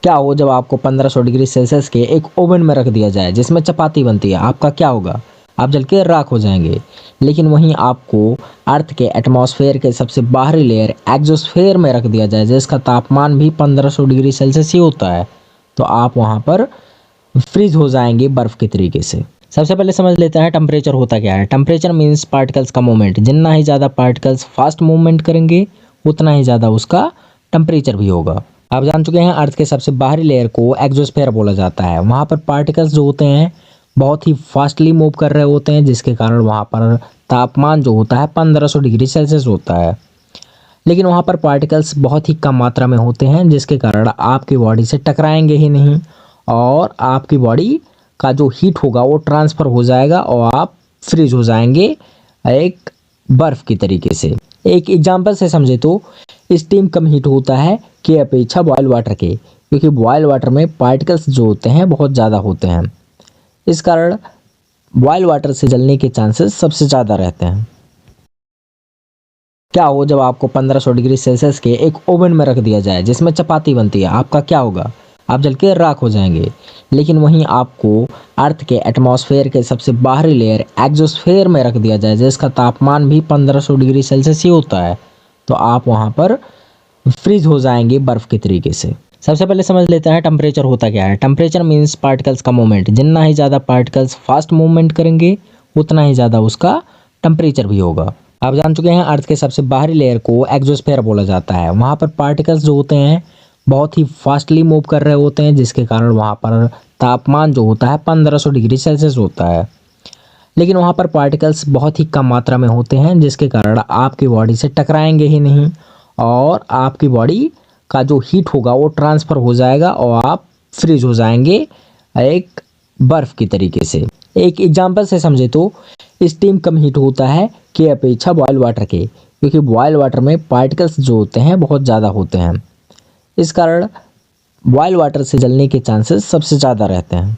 क्या हो जब आपको 1500 डिग्री सेल्सियस के एक ओवन में रख दिया जाए जिसमें चपाती बनती है, आपका क्या होगा? आप जल के राख हो जाएंगे। लेकिन वहीं आपको अर्थ के एटमॉस्फेयर के सबसे बाहरी लेयर एक्सोस्फेयर में रख दिया जाए जिसका तापमान भी 1500 डिग्री सेल्सियस ही होता है, तो आप वहां पर फ्रीज हो जाएंगे बर्फ के तरीके से। सबसे पहले समझ लेते हैं टेम्परेचर होता क्या है। टेम्परेचर मीन्स पार्टिकल्स का मूवमेंट। जितना ही ज़्यादा पार्टिकल्स फास्ट मूवमेंट करेंगे उतना ही ज़्यादा उसका टेम्परेचर भी होगा। आप जान चुके हैं अर्थ के सबसे बाहरी लेयर को एक्सोस्फेयर बोला जाता है। वहाँ पर पार्टिकल्स जो होते हैं बहुत ही फास्टली मूव कर रहे होते हैं, जिसके कारण वहाँ पर तापमान जो होता है 1500 डिग्री सेल्सियस होता है। लेकिन वहाँ पर पार्टिकल्स बहुत ही कम मात्रा में होते हैं, जिसके कारण आपकी बॉडी से टकराएंगे ही नहीं और आपकी बॉडी का जो हीट होगा वो ट्रांसफ़र हो जाएगा और आप फ्रीज हो जाएंगे एक बर्फ़ की तरीके से। एक एग्जांपल से समझे तो स्टीम कम हीट होता है कि अपेक्षा बॉयल वाटर के, क्योंकि बॉयल वाटर में पार्टिकल्स जो होते हैं बहुत ज़्यादा होते हैं। इस कारण बॉयल वाटर से जलने के चांसेस सबसे ज़्यादा रहते हैं। क्या हो जब आपको 1500 डिग्री सेल्सियस के एक ओवन में रख दिया जाए जिसमें चपाती बनती है, आपका क्या होगा? आप जल के राख हो जाएंगे। लेकिन वहीं आपको अर्थ के एटमॉस्फेयर के सबसे बाहरी लेयर एक्सोस्फेयर में रख दिया जाए जिसका तापमान भी 1500 डिग्री सेल्सियस ही होता है, तो आप वहाँ पर फ्रीज हो जाएंगे बर्फ के तरीके से। सबसे पहले समझ लेते हैं टेम्परेचर होता क्या है। टेम्परेचर मीन्स पार्टिकल्स का मूवमेंट। जितना ही ज़्यादा पार्टिकल्स फास्ट मूवमेंट करेंगे उतना ही ज़्यादा उसका टेम्परेचर भी होगा। आप जान चुके हैं अर्थ के सबसे बाहरी लेयर को एक्सोस्फेयर बोला जाता है। वहाँ पर पार्टिकल्स जो होते हैं बहुत ही फास्टली मूव कर रहे होते हैं, जिसके कारण वहाँ पर तापमान जो होता है 1500 डिग्री सेल्सियस होता है। लेकिन वहाँ पर पार्टिकल्स बहुत ही कम मात्रा में होते हैं, जिसके कारण आपकी बॉडी से टकराएंगे ही नहीं और आपकी बॉडी का जो हीट होगा वो ट्रांसफ़र हो जाएगा और आप फ्रीज हो जाएंगे एक बर्फ़ की तरीके से। एक एग्जांपल से समझे तो स्टीम कम हीट होता है कि अपेक्षा बॉयल वाटर के, क्योंकि बॉयल वाटर में पार्टिकल्स जो होते हैं बहुत ज़्यादा होते हैं। इस कारण बॉयल वाटर से जलने के चांसेस सबसे ज़्यादा रहते हैं।